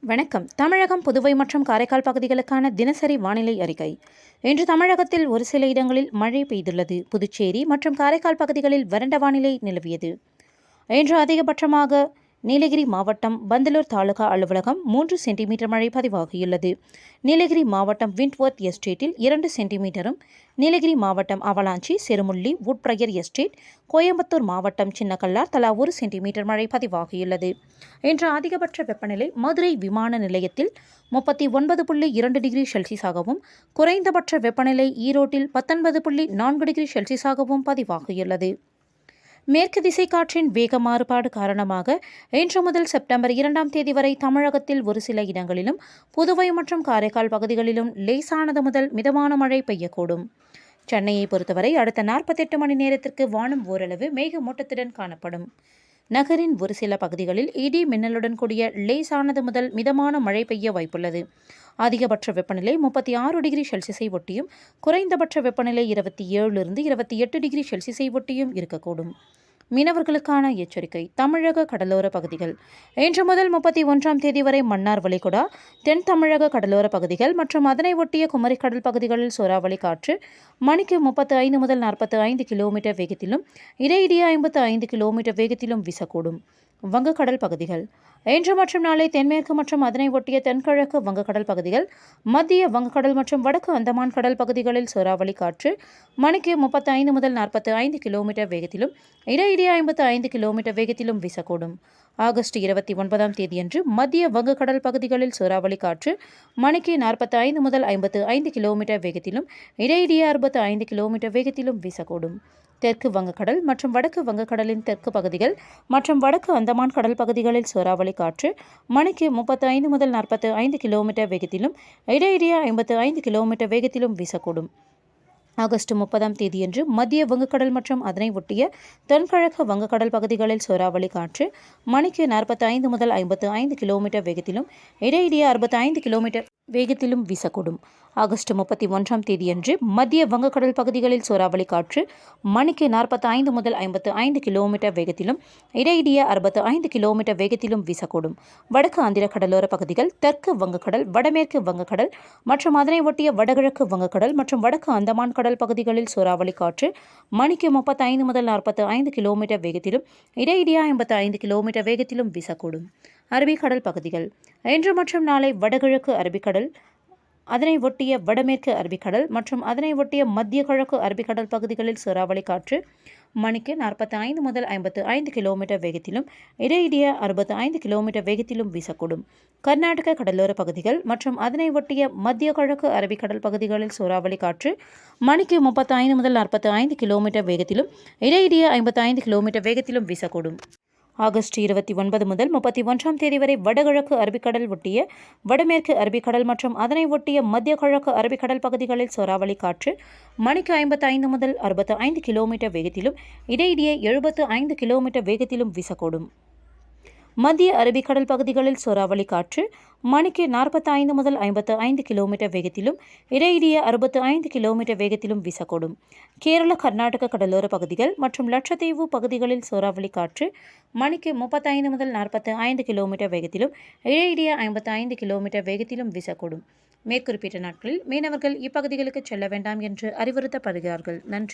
வணக்கம். தமிழகம், புதுவை மற்றும் காரைக்கால் பகுதிகளுக்கான தினசரி வானிலை அறிக்கை. இன்று தமிழகத்தில் ஒரு சில இடங்களில் மழை பெய்துள்ளது. புதுச்சேரி மற்றும் காரைக்கால் பகுதிகளில் வறண்ட வானிலை நிலவியது. இன்று அதிகபட்சமாக நீலகிரி மாவட்டம் பந்தலூர் தாலுகா அலுவலகம் 3 சென்டிமீட்டர் மழை பதிவாகியுள்ளது. நீலகிரி மாவட்டம் விண்ட்வர்த் எஸ்டேட்டில் 2 சென்டிமீட்டரும், நீலகிரி மாவட்டம் அவலாஞ்சி, செருமுள்ளி, வுட்பிரயர் எஸ்டேட், கோயம்புத்தூர் மாவட்டம் சின்னக்கல்லார் தலா 1 சென்டிமீட்டர் மழை பதிவாகியுள்ளது. இன்று அதிகபட்ச வெப்பநிலை மதுரை விமான நிலையத்தில் 39.2 டிகிரி செல்சியஸாகவும், குறைந்தபட்ச வெப்பநிலை ஈரோட்டில் 19.4 டிகிரி செல்சியஸாகவும் பதிவாகியுள்ளது. மேற்கு திசை காற்றின் வேக மாறுபாடு காரணமாக இன்று முதல் செப்டம்பர் 2ஆம் தேதி வரை தமிழகத்தில் ஒரு சில இடங்களிலும், புதுவை மற்றும் காரைக்கால் பகுதிகளிலும் லேசானது முதல் மிதமான மழை பெய்யக்கூடும். சென்னையை பொறுத்தவரை அடுத்த 48 மணி நேரத்திற்கு வானம் ஓரளவு மேகமூட்டத்துடன் காணப்படும். நகரின் ஒரு சில பகுதிகளில் இடி மின்னலுடன் கூடிய லேசானது முதல் மிதமான மழை பெய்ய வாய்ப்புள்ளது. அதிகபட்ச வெப்பநிலை 36 டிகிரி செல்சியஸை ஒட்டியும், குறைந்தபட்ச வெப்பநிலை 27 28 டிகிரி செல்சியஸை ஒட்டியும் இருக்கக்கூடும். மீனவர்களுக்கான எச்சரிக்கை. தமிழக கடலோர பகுதிகள். இன்று முதல் 31ஆம் தேதி வரை மன்னார் வளைகுடா, தென் தமிழக கடலோர பகுதிகள் மற்றும் அதனை ஒட்டிய குமரிக்கடல் பகுதிகளில் சூறாவளி காற்று மணிக்கு 35 முதல் 45 கிலோமீட்டர் வேகத்திலும், இடையிடையே 55 கிலோமீட்டர் வேகத்திலும் வீசக்கூடும். வங்கக்கடல் பகுதிகள். இன்று மற்றும் நாளை தென்மேற்கு மற்றும் அதனை ஒட்டிய தென்கிழக்கு வங்கக்கடல் பகுதிகள், மத்திய வங்கக்கடல் மற்றும் வடக்கு அந்தமான் கடல் பகுதிகளில் சூறாவளி காற்று மணிக்கு 35 முதல் 45 கிலோமீட்டர் வேகத்திலும், இடையிடையே 55 கிலோமீட்டர் வேகத்திலும் வீசக்கூடும். ஆகஸ்ட் 29ஆம் தேதியன்று மத்திய வங்கக்கடல் பகுதிகளில் சூறாவளி காற்று மணிக்கு 45 முதல் 55 கிலோமீட்டர் வேகத்திலும், இடையிடையே 65 கிலோமீட்டர் வேகத்திலும் வீசக்கூடும். தெற்கு வங்கக்கடல் மற்றும் வடக்கு வங்கக்கடலின் தெற்கு பகுதிகள் மற்றும் வடக்கு அந்தமான் கடல் பகுதிகளில் சூறாவளி காற்று மணிக்கு 35 முதல் 45 கிலோமீட்டர் வேகத்திலும், இடையிடையே 55 கிலோமீட்டர் வேகத்திலும் வீசக்கூடும். ஆகஸ்ட் 30ஆம் தேதியன்று மத்திய வங்கக்கடல் மற்றும் அதனை ஒட்டிய தென்கிழக்கு வங்கக்கடல் பகுதிகளில் சூறாவளி காற்று மணிக்கு 45 முதல் 55 கிலோமீட்டர் வேகத்திலும், இடையிடையே 65 கிலோமீட்டர் வேகத்திலும் வீசக்கூடும். ஆகஸ்ட் 31ஆம் தேதியன்று மத்திய வங்கக்கடல் பகுதிகளில் சூறாவளி காற்று மணிக்கு 45 முதல் 55 கிலோமீட்டர் வேகத்திலும், இடையிடையே 65 கிலோமீட்டர் வேகத்திலும் வீசக்கூடும். வடக்கு ஆந்திர கடலோர பகுதிகள், தெற்கு வங்கக்கடல், வடமேற்கு வங்கக்கடல் மற்றும் அதனை ஒட்டிய வடகிழக்கு வங்கக்கடல் மற்றும் வடக்கு அந்தமான் கடல் பகுதிகளில் சூறாவளி காற்று மணிக்கு 35 முதல் 45 கிலோமீட்டர் வேகத்திலும், இடையிடையே 55 கிலோமீட்டர் வேகத்திலும் வீசக்கூடும். அரபிக்கடல் பகுதிகள். இன்று மற்றும் நாளை வடகிழக்கு அரபிக்கடல், அதனை ஒட்டிய வடமேற்கு அரபிக்கடல் மற்றும் அதனை ஒட்டிய மத்திய கிழக்கு அரபிக்கடல் பகுதிகளில் சூறாவளி காற்று மணிக்கு 45 முதல் 55 கிலோமீட்டர் வேகத்திலும், இடையிடையே 65 கிலோமீட்டர் வேகத்திலும் வீசக்கூடும். கர்நாடக கடலோர பகுதிகள் மற்றும் அதனை ஒட்டிய மத்திய கிழக்கு அரபிக்கடல் பகுதிகளில் சூறாவளி காற்று மணிக்கு 35 முதல் 45 கிலோமீட்டர் வேகத்திலும், இடையிடையே 55 கிலோமீட்டர் வேகத்திலும் வீசக்கூடும். ஆகஸ்ட் 29 முதல் 31ஆம் தேதி வரை வடகிழக்கு அரபிக்கடல் ஒட்டிய வடமேற்கு அரபிக்கடல் மற்றும் அதனை ஒட்டிய மத்திய கிழக்கு அரபிக்கடல் பகுதிகளில் சூறாவளி காற்று மணிக்கு 55 முதல் 65 கிலோமீட்டர் வேகத்திலும், இடையிடையே 75 கிலோமீட்டர் வேகத்திலும் வீசக்கூடும். மத்திய அரபிக்கடல் பகுதிகளில் சூறாவளி காற்று மணிக்கு 45 முதல் 55 கிலோமீட்டர் வேகத்திலும், இடையிடையே 65 கிலோமீட்டர் வேகத்திலும் வீசக்கூடும். கேரள கர்நாடக கடலோர பகுதிகள் மற்றும் லட்சத்தீவு பகுதிகளில் சூறாவளி காற்று மணிக்கு 35 முதல் 45 கிலோமீட்டர் வேகத்திலும், இடையிடையே 55 கிலோமீட்டர் வேகத்திலும் வீசக்கூடும். மேற்குறிப்பிட்ட நாட்களில் மீனவர்கள் இப்பகுதிகளுக்கு செல்ல வேண்டாம் என்று அறிவுறுத்தப்படுகிறார்கள். நன்றி.